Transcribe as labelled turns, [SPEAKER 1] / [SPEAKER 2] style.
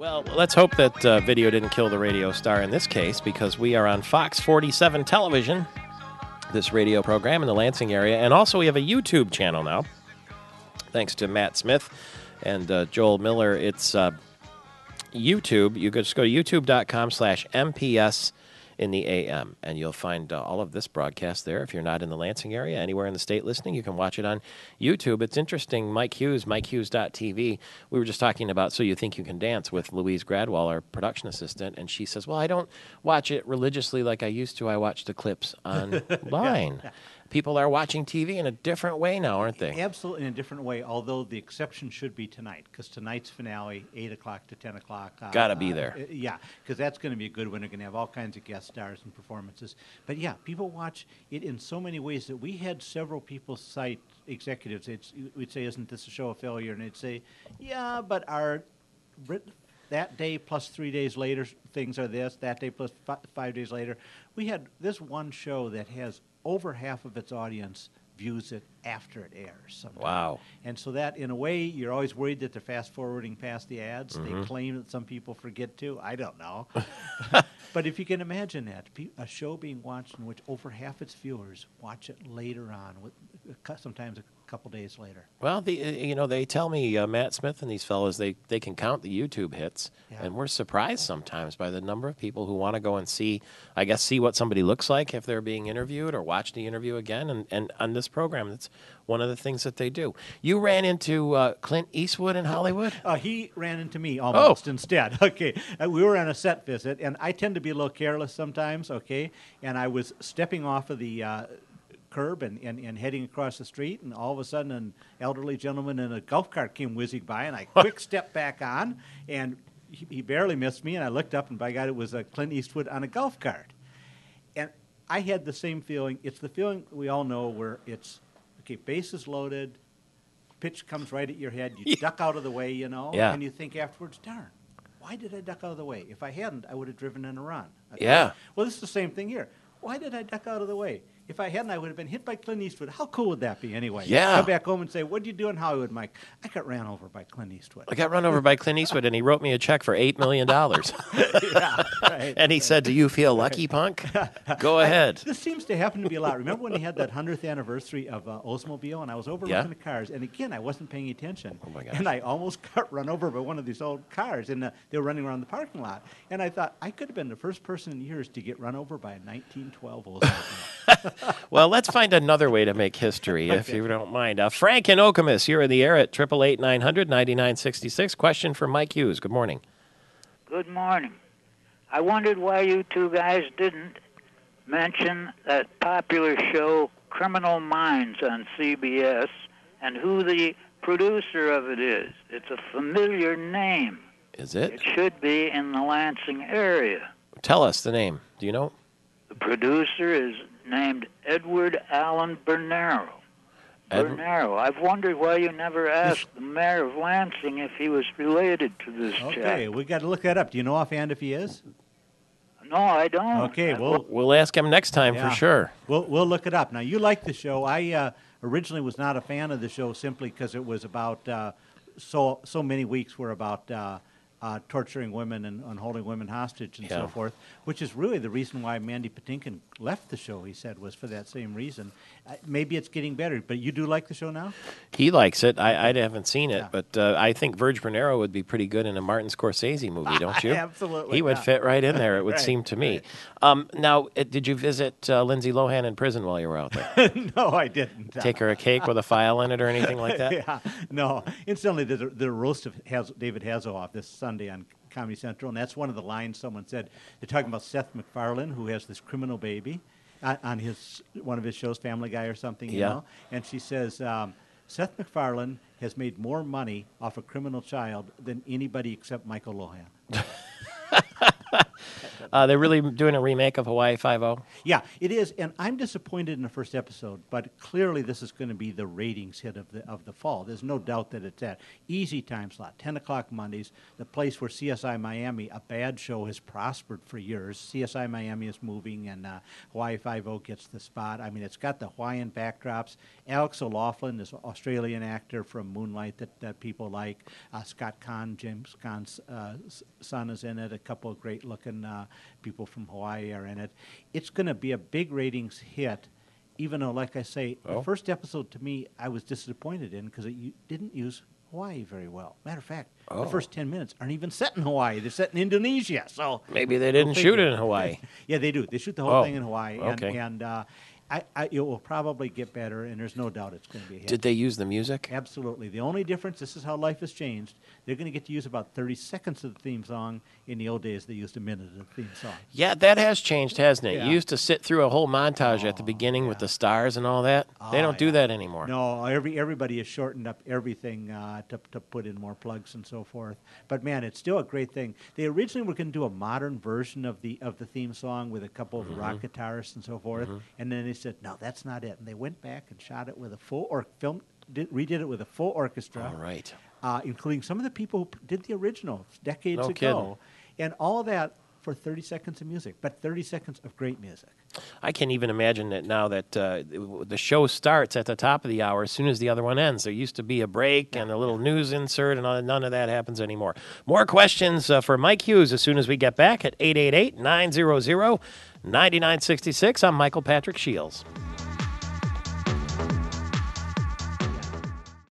[SPEAKER 1] Well, let's hope that video didn't kill the radio star in this case, because we are on Fox 47 television, this radio program in the Lansing area. And also we have a YouTube channel now, thanks to Matt Smith and Joel Miller. It's YouTube. You could just go to youtube.com/MPS in the AM, and you'll find all of this broadcast there. If you're not in the Lansing area, anywhere in the state listening, you can watch it on YouTube. It's interesting. Mike Hughes, MikeHughes.tv, we were just talking about So You Think You Can Dance with Louise Gradwell, our production assistant, and she says, well, I don't watch it religiously like I used to. I watch the clips online. Yeah. People are watching TV in a different way now, aren't they?
[SPEAKER 2] Absolutely in a different way, although the exception should be tonight, because tonight's finale, 8 o'clock to 10 o'clock.
[SPEAKER 1] Got to be there.
[SPEAKER 2] Yeah, because that's going to be a good one. They're going to have all kinds of guest stars and performances. But yeah, people watch it in so many ways that we had several people cite executives. We'd say, isn't this a show a failure? And they'd say, yeah, but our that day plus 3 days later things are this, that day plus 5 days later. We had this one show that has over half of its audience views it after it airs. Sometimes.
[SPEAKER 1] Wow.
[SPEAKER 2] And so that, in a way, you're always worried that they're fast-forwarding past the ads.
[SPEAKER 1] Mm-hmm.
[SPEAKER 2] They claim that some people forget to. I don't know. But if you can imagine that, a show being watched in which over half its viewers watch it later on, sometimes a couple days later.
[SPEAKER 1] Well, they tell me, Matt Smith and these fellows, they can count the YouTube hits, and we're surprised sometimes by the number of people who want to go and see what somebody looks like if they're being interviewed, or watch the interview again. And on this program, that's one of the things that they do. You ran into Clint Eastwood in Hollywood?
[SPEAKER 2] He ran into me almost instead. Okay, we were on a set visit, and I tend to be a little careless sometimes, okay? And I was stepping off of the curb and heading across the street, and all of a sudden an elderly gentleman in a golf cart came whizzing by, and I quick stepped back on, and he barely missed me, and I looked up, and by God, it was Clint Eastwood on a golf cart. And I had the same feeling. It's the feeling we all know where it's, okay, bases loaded, pitch comes right at your head, you duck out of the way, and you think afterwards, darn, why did I duck out of the way? If I hadn't, I would have driven in a run. Okay? Yeah. Well, this is the same thing here. Why did I duck out of the way? If I hadn't, I would have been hit by Clint Eastwood. How cool would that be anyway?
[SPEAKER 1] Yeah.
[SPEAKER 2] Come back home and say, what'd you do in Hollywood, Mike? I got ran over by Clint Eastwood.
[SPEAKER 1] I got run over by Clint Eastwood, and he wrote me a check for $8 million.
[SPEAKER 2] Yeah, right.
[SPEAKER 1] And he said, do you feel lucky, punk? Go ahead.
[SPEAKER 2] This seems to happen to be a lot. Remember when he had that 100th anniversary of Oldsmobile, and I was overlooking the cars, and again, I wasn't paying attention.
[SPEAKER 1] Oh, my gosh.
[SPEAKER 2] And I almost got run over by one of these old cars, and they were running around the parking lot. And I thought, I could have been the first person in years to get run over by a 1912 Oldsmobile.
[SPEAKER 1] Well, let's find another way to make history, if you don't mind. Frank in Okemos, you're in the air at 888-900-9966. Question for Mike Hughes. Good morning.
[SPEAKER 3] Good morning. I wondered why you two guys didn't mention that popular show Criminal Minds on CBS and who the producer of it is. It's a familiar name.
[SPEAKER 1] Is it?
[SPEAKER 3] It should be in the Lansing area.
[SPEAKER 1] Tell us the name. Do you know?
[SPEAKER 3] The producer is named Edward Allen Bernero. Bernero. I've wondered why you never asked the mayor of Lansing if he was related to this chap.
[SPEAKER 2] Okay, we got to look that up. Do you know offhand if he is?
[SPEAKER 3] No, I don't.
[SPEAKER 2] Okay,
[SPEAKER 1] we'll ask him next time for sure.
[SPEAKER 2] We'll look it up. Now, you like the show. I originally was not a fan of the show simply because it was about so many weeks were about torturing women and holding women hostage and so forth, which is really the reason why Mandy Patinkin left the show, he said, was for that same reason. Maybe it's getting better, but you do like the show now?
[SPEAKER 1] He likes it. I haven't seen it, but I think Verge Bernero would be pretty good in a Martin Scorsese movie, don't you?
[SPEAKER 2] Absolutely.
[SPEAKER 1] He would fit right in there, it would seem to me. Now, did you visit Lindsay Lohan in prison while you were out there?
[SPEAKER 2] No, I didn't.
[SPEAKER 1] Take her a cake with a file in it or anything like that?
[SPEAKER 2] Yeah, no. Incidentally, the roast of David Hasselhoff this Sunday on Comedy Central, and that's one of the lines someone said. They're talking about Seth MacFarlane, who has this criminal baby on one of his shows, Family Guy or something, you know. And she says, Seth MacFarlane has made more money off a criminal child than anybody except Michael Lohan.
[SPEAKER 1] They're really doing a remake of Hawaii Five-0.
[SPEAKER 2] Yeah, it is, and I'm disappointed in the first episode, but clearly this is going to be the ratings hit of the fall. There's no doubt that it's at easy time slot, 10 o'clock Mondays, the place where CSI Miami, a bad show, has prospered for years. CSI Miami is moving, and Hawaii Five-0 gets the spot. I mean, it's got the Hawaiian backdrops. Alex O'Loughlin, this Australian actor from Moonlight that people like. Scott Kahn, James Caan's son, is in it. A couple of great-looking people from Hawaii are in it. It's going to be a big ratings hit, even though, like I say, the first episode to me I was disappointed in because it didn't use Hawaii very well. Matter of fact, the first 10 minutes aren't even set in Hawaii. They're set in Indonesia. So
[SPEAKER 1] maybe they didn't shoot it in Hawaii.
[SPEAKER 2] Yeah, they do. They shoot the whole thing in Hawaii.
[SPEAKER 1] Okay.
[SPEAKER 2] And it will probably get better, and there's no doubt it's going to be a hit.
[SPEAKER 1] Did they use the music?
[SPEAKER 2] Absolutely. The only difference, this is how life has changed, they're going to get to use about 30 seconds of the theme song. In the old days, they used a minute of the theme song.
[SPEAKER 1] Yeah, that has changed, hasn't it?
[SPEAKER 2] Yeah.
[SPEAKER 1] You used to sit through a whole montage at the beginning with the stars and all that. They don't do that anymore.
[SPEAKER 2] No, everybody has shortened up everything to put in more plugs and so forth. But, man, it's still a great thing. They originally were going to do a modern version of the theme song with a couple of rock guitarists and so forth. And then they said, no, that's not it. And they went back and shot it with a full redid it with a full orchestra.
[SPEAKER 1] All right.
[SPEAKER 2] Including some of the people who did the original decades ago.
[SPEAKER 1] Kidding.
[SPEAKER 2] And all of that for 30 seconds of music, but 30 seconds of great music.
[SPEAKER 1] I can't even imagine it now that the show starts at the top of the hour as soon as the other one ends. There used to be a break and a little news insert, and none of that happens anymore. More questions for Mike Hughes as soon as we get back at 888-900-9966. I'm Michael Patrick Shields.